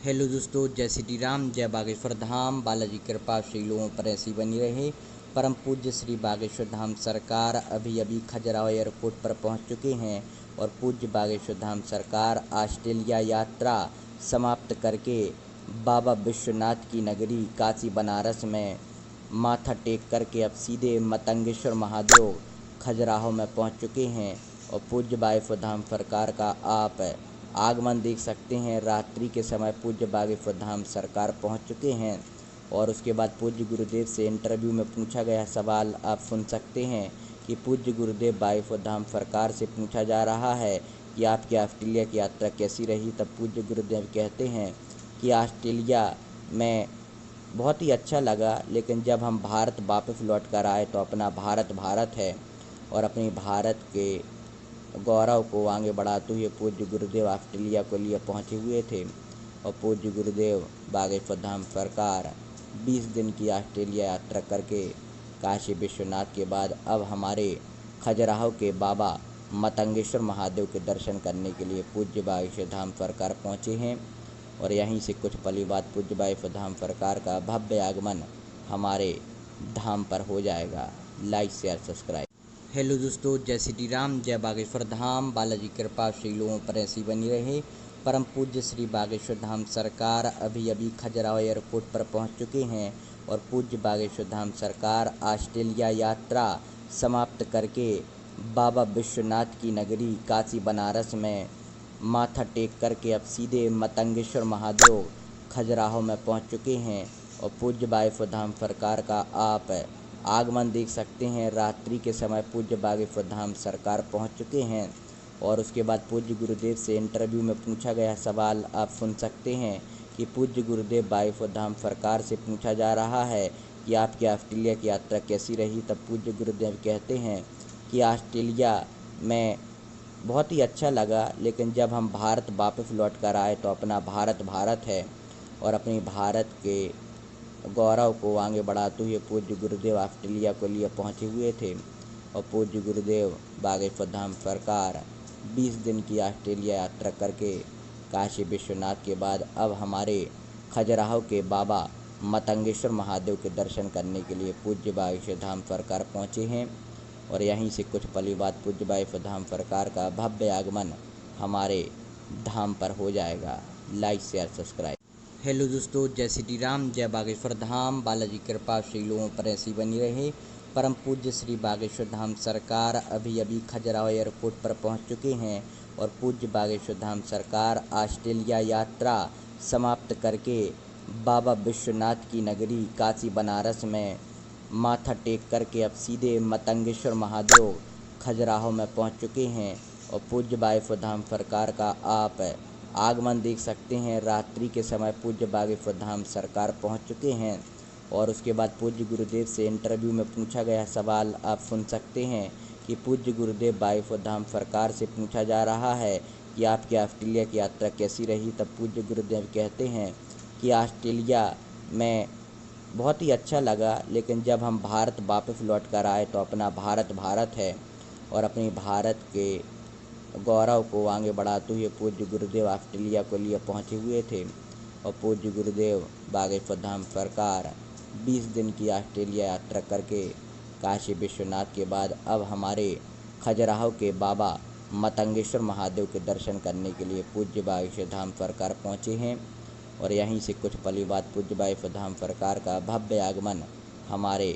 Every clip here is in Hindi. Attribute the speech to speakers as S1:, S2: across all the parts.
S1: हेलो दोस्तों, जय श्री राम, जय बागेश्वर धाम। बालाजी कृपा श्री लोगों पर ऐसी बनी रहे। परम पूज्य श्री बागेश्वर धाम सरकार अभी खजुराहो एयरपोर्ट पर पहुंच चुके हैं और पूज्य बागेश्वर धाम सरकार ऑस्ट्रेलिया यात्रा समाप्त करके बाबा विश्वनाथ की नगरी काशी बनारस में माथा टेक करके अब सीधे मतंगेश्वर महादेव खजुराहो में पहुंच चुके हैं। और पूज्य बागेश्वर धाम सरकार का आप आगमन देख सकते हैं। रात्रि के समय पूज्य बागेश्वर धाम सरकार पहुंच चुके हैं और उसके बाद पूज्य गुरुदेव से इंटरव्यू में पूछा गया सवाल आप सुन सकते हैं कि पूज्य गुरुदेव बागेश्वर धाम सरकार से पूछा जा रहा है कि आपकी ऑस्ट्रेलिया की यात्रा कैसी रही। तब पूज्य गुरुदेव कहते हैं कि ऑस्ट्रेलिया में बहुत ही अच्छा लगा, लेकिन जब हम भारत वापस लौट कर आए तो अपना भारत भारत है और अपने भारत के गौरव को आगे बढ़ाते हुए पूज्य गुरुदेव ऑस्ट्रेलिया के लिए पहुंचे हुए थे। और पूज्य गुरुदेव बागेश्वर धाम सरकार 20 दिन की ऑस्ट्रेलिया यात्रा करके काशी विश्वनाथ के बाद अब हमारे खजुराहो के बाबा मतंगेश्वर महादेव के दर्शन करने के लिए पूज्य बागेश्वर धाम सरकार पहुंचे हैं। और यहीं से कुछ पल बाद पूज्य बागेश्वर धाम सरकार का भव्य आगमन हमारे धाम पर हो जाएगा। Like share subscribe. हेलो दोस्तों, जय श्री राम, जय बागेश्वर धाम। बालाजी कृपा श्री लोगों पर ऐसी बनी रहे। परम पूज्य श्री बागेश्वर धाम सरकार अभी खजुराहो एयरपोर्ट पर पहुंच चुके हैं और पूज्य बागेश्वर धाम सरकार ऑस्ट्रेलिया यात्रा समाप्त करके बाबा विश्वनाथ की नगरी काशी बनारस में माथा टेक करके अब सीधे मतंगेश्वर महादेव खजुराहो में पहुंच चुके हैं। और पूज्य बागेश्वर धाम सरकार का आप आगमन देख सकते हैं। रात्रि के समय पूज्य बागेश्वर धाम सरकार पहुंच चुके हैं और उसके बाद पूज्य गुरुदेव से इंटरव्यू में पूछा गया सवाल आप सुन सकते हैं कि पूज्य गुरुदेव बागेश्वर धाम सरकार से पूछा जा रहा है कि आपकी ऑस्ट्रेलिया की यात्रा कैसी रही। तब पूज्य गुरुदेव कहते हैं कि ऑस्ट्रेलिया में बहुत ही अच्छा लगा, लेकिन जब हम भारत वापस लौट कर आए तो अपना भारत भारत है और अपने भारत के गौरव को आगे बढ़ाते हुए पूज्य गुरुदेव ऑस्ट्रेलिया के लिए पहुंचे हुए थे। और पूज्य गुरुदेव बागेश्वर धाम सरकार 20 दिन की ऑस्ट्रेलिया यात्रा करके काशी विश्वनाथ के बाद अब हमारे खजुराहो के बाबा मतंगेश्वर महादेव के दर्शन करने के लिए पूज्य बागेश्वर धाम सरकार पहुंचे हैं। और यहीं से कुछ पल बाद पूज्य बागेश्वर धाम सरकार का भव्य आगमन हमारे धाम पर हो जाएगा। Like share subscribe. हेलो दोस्तों, जय श्री राम, जय बागेश्वर धाम। बालाजी कृपा श्री लोगों पर ऐसी बनी रहे। परम पूज्य श्री बागेश्वर धाम सरकार अभी खजुराहो एयरपोर्ट पर पहुंच चुके हैं और पूज्य बागेश्वर धाम सरकार ऑस्ट्रेलिया यात्रा समाप्त करके बाबा विश्वनाथ की नगरी काशी बनारस में माथा टेक करके अब सीधे मतंगेश्वर महादेव खजुराहो में पहुंच चुके हैं। और पूज्य बागेश्वर धाम सरकार का आप आगमन देख सकते हैं। रात्रि के समय पूज्य बागेश्वर धाम सरकार पहुंच चुके हैं और उसके बाद पूज्य गुरुदेव से इंटरव्यू में पूछा गया सवाल आप सुन सकते हैं कि पूज्य गुरुदेव बागेश्वर धाम सरकार से पूछा जा रहा है कि आपकी ऑस्ट्रेलिया की यात्रा कैसी रही। तब पूज्य गुरुदेव कहते हैं कि ऑस्ट्रेलिया में बहुत ही अच्छा लगा, लेकिन जब हम भारत वापस लौट कर आए तो अपना भारत भारत है और अपने भारत के गौरव को आगे बढ़ाते हुए पूज्य गुरुदेव ऑस्ट्रेलिया के लिए पहुंचे हुए थे। और पूज्य गुरुदेव बागेश्वर धाम सरकार 20 दिन की ऑस्ट्रेलिया यात्रा करके काशी विश्वनाथ के बाद अब हमारे खजुराहो के बाबा मतंगेश्वर महादेव के दर्शन करने के लिए पूज्य बागेश्वर धाम सरकार पहुंचे हैं। और यहीं से कुछ पल बाद पूज्य बागेश्वर धाम सरकार का भव्य आगमन हमारे धाम पर हो जाएगा। Like share subscribe. बहुत ही अच्छा लगा, लेकिन जब हम भारत वापस लौट कर आए तो अपना भारत भारत है और अपने भारत के गौरव को आगे बढ़ाते हुए पूज्य गुरुदेव ऑस्ट्रेलिया के लिए पहुंचे हुए थे। और पूज्य गुरुदेव बागेश्वर धाम सरकार 20 दिन की ऑस्ट्रेलिया यात्रा करके काशी विश्वनाथ के बाद अब हमारे खजुराहो के बाबा मतंगेश्वर महादेव के दर्शन करने के लिए पूज्य बागेश्वर धाम सरकार पहुंचे हैं। और यहीं से कुछ पल बाद पूज्य बागेश्वर धाम सरकार का भव्य आगमन हमारे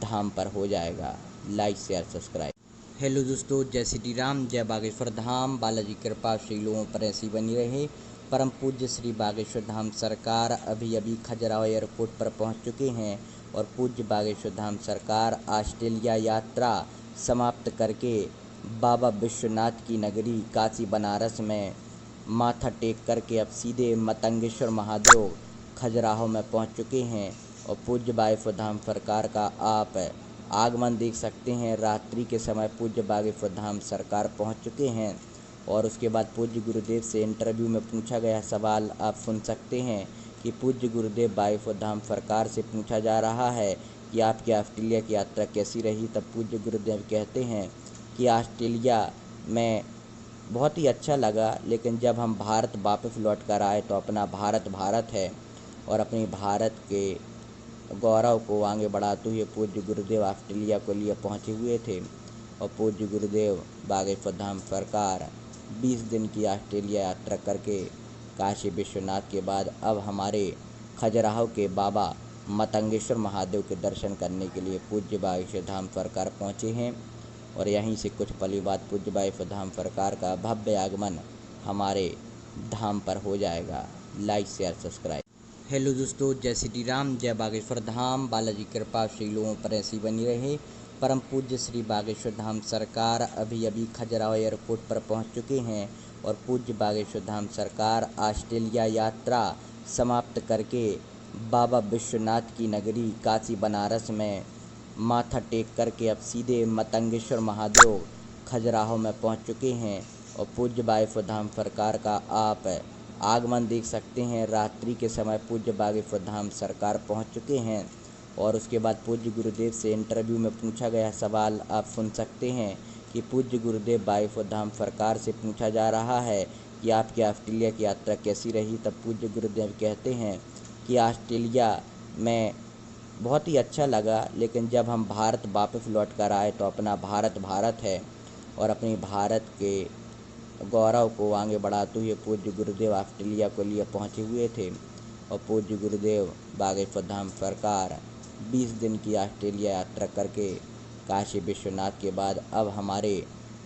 S1: धाम पर हो जाएगा। Like share subscribe. हेलो दोस्तों, जय श्री राम, जय बागेश्वर धाम। बालाजी कृपा श्री लोगों पर ऐसी बनी रहे। परम पूज्य श्री बागेश्वर धाम सरकार अभी खजुराहो एयरपोर्ट पर पहुंच चुके हैं और पूज्य बागेश्वर धाम सरकार ऑस्ट्रेलिया यात्रा समाप्त करके बाबा विश्वनाथ की नगरी काशी बनारस में माथा टेक करके अब सीधे मतंगेश्वर महादेव खजुराहो में पहुंच चुके हैं। और पूज्य बागेश्वर धाम सरकार का आप आगमन देख सकते हैं। रात्रि के समय पूज्य बागेश्वर धाम सरकार पहुंच चुके हैं और उसके बाद पूज्य गुरुदेव से इंटरव्यू में पूछा गया सवाल आप सुन सकते हैं कि पूज्य गुरुदेव बागेश्वर धाम सरकार से पूछा जा रहा है कि आपकी ऑस्ट्रेलिया की यात्रा कैसी रही। तब पूज्य गुरुदेव कहते हैं कि ऑस्ट्रेलिया में बहुत ही अच्छा लगा, लेकिन जब हम भारत वापस लौट कर आए तो अपना भारत भारत है और अपने भारत के गौरव को आगे बढ़ाते हुए पूज्य गुरुदेव ऑस्ट्रेलिया के लिए पहुंचे हुए थे। और पूज्य गुरुदेव बागेश्वर धाम सरकार 20 दिन की ऑस्ट्रेलिया यात्रा करके काशी विश्वनाथ के बाद अब हमारे खजुराहो के बाबा मतंगेश्वर महादेव के दर्शन करने के लिए पूज्य बागेश्वर धाम सरकार पहुँचे हैं। और यहीं से कुछ पल बाद पूज्य बागेश्वर धाम सरकार का भव्य आगमन हमारे धाम पर हो जाएगा। Like share subscribe. हेलो दोस्तों, जय श्री राम, जय बागेश्वर धाम। बालाजी कृपा श्री लोगों पर ऐसी बनी रहे। परम पूज्य श्री बागेश्वर धाम सरकार अभी खजुराहो एयरपोर्ट पर पहुंच चुके हैं और पूज्य बागेश्वर धाम सरकार ऑस्ट्रेलिया यात्रा समाप्त करके बाबा विश्वनाथ की नगरी काशी बनारस में माथा टेक करके अब सीधे मतंगेश्वर महादेव खजुराहो में पहुंच चुके हैं। और पूज्य बागेश्वर धाम सरकार का आप आगमन देख सकते हैं। रात्रि के समय पूज्य बागेश्वर धाम सरकार पहुंच चुके हैं और उसके बाद पूज्य गुरुदेव से इंटरव्यू में पूछा गया सवाल आप सुन सकते हैं कि पूज्य गुरुदेव बागेश्वर धाम सरकार से पूछा जा रहा है कि आपकी ऑस्ट्रेलिया की यात्रा कैसी रही। तब पूज्य गुरुदेव कहते हैं कि ऑस्ट्रेलिया में बहुत ही अच्छा लगा, लेकिन जब हम भारत वापस लौट कर आए तो अपना भारत भारत है और अपने भारत के गौरव को आगे बढ़ाते हुए पूज्य गुरुदेव ऑस्ट्रेलिया के लिए पहुंचे हुए थे। और पूज्य गुरुदेव बागेश्वर धाम सरकार 20 दिन की ऑस्ट्रेलिया यात्रा करके काशी विश्वनाथ के बाद अब हमारे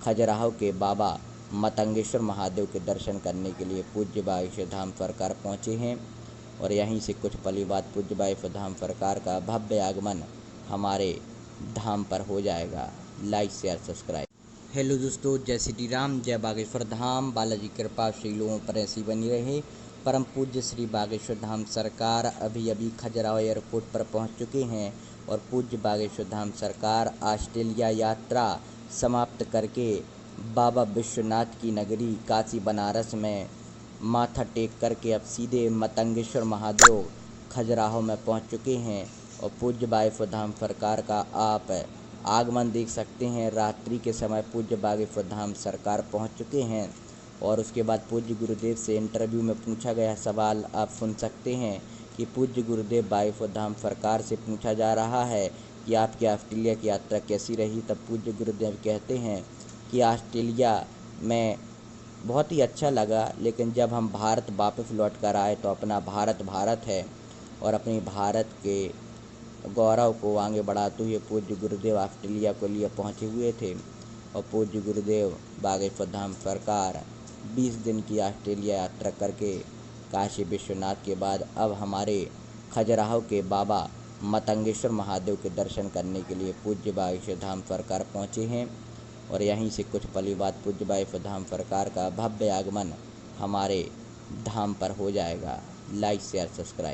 S1: खजुराहो के बाबा मतंगेश्वर महादेव के दर्शन करने के लिए पूज्य बागेश्वर धाम सरकार पहुँचे हैं। और यहीं से कुछ पल बाद पूज्य बागेश्वर धाम सरकार का भव्य आगमन हमारे धाम पर हो जाएगा। Like share subscribe. हेलो दोस्तों, जय श्री राम, जय बागेश्वर धाम। बालाजी कृपा श्री लोगों पर ऐसी बनी रहे। परम पूज्य श्री बागेश्वर धाम सरकार अभी खजुराहो एयरपोर्ट पर पहुंच चुके हैं और पूज्य बागेश्वर धाम सरकार ऑस्ट्रेलिया यात्रा समाप्त करके बाबा विश्वनाथ की नगरी काशी बनारस में माथा टेक करके अब सीधे मतंगेश्वर महादेव खजुराहो में पहुंच चुके हैं। और पूज्य बागेश्वर धाम सरकार का आप आगमन देख सकते हैं। रात्रि के समय पूज्य बागेश्वर धाम सरकार पहुंच चुके हैं और उसके बाद पूज्य गुरुदेव से इंटरव्यू में पूछा गया सवाल आप सुन सकते हैं कि पूज्य गुरुदेव बागेश्वर धाम सरकार से पूछा जा रहा है कि आपकी ऑस्ट्रेलिया की यात्रा कैसी रही। तब पूज्य गुरुदेव कहते हैं कि ऑस्ट्रेलिया में बहुत ही अच्छा लगा, लेकिन जब हम भारत वापस लौट कर आए तो अपना भारत भारत है और अपने भारत के गौरव को आगे बढ़ाते हुए पूज्य गुरुदेव ऑस्ट्रेलिया के लिए पहुंचे हुए थे। और पूज्य गुरुदेव बागेश्वर धाम सरकार 20 दिन की ऑस्ट्रेलिया यात्रा करके काशी विश्वनाथ के बाद अब हमारे खजुराहो के बाबा मतंगेश्वर महादेव के दर्शन करने के लिए पूज्य बागेश्वर धाम सरकार पहुँचे हैं। और यहीं से कुछ पल बाद पूज्य बागेश्वर धाम सरकार का भव्य आगमन हमारे धाम पर हो जाएगा। Like share subscribe.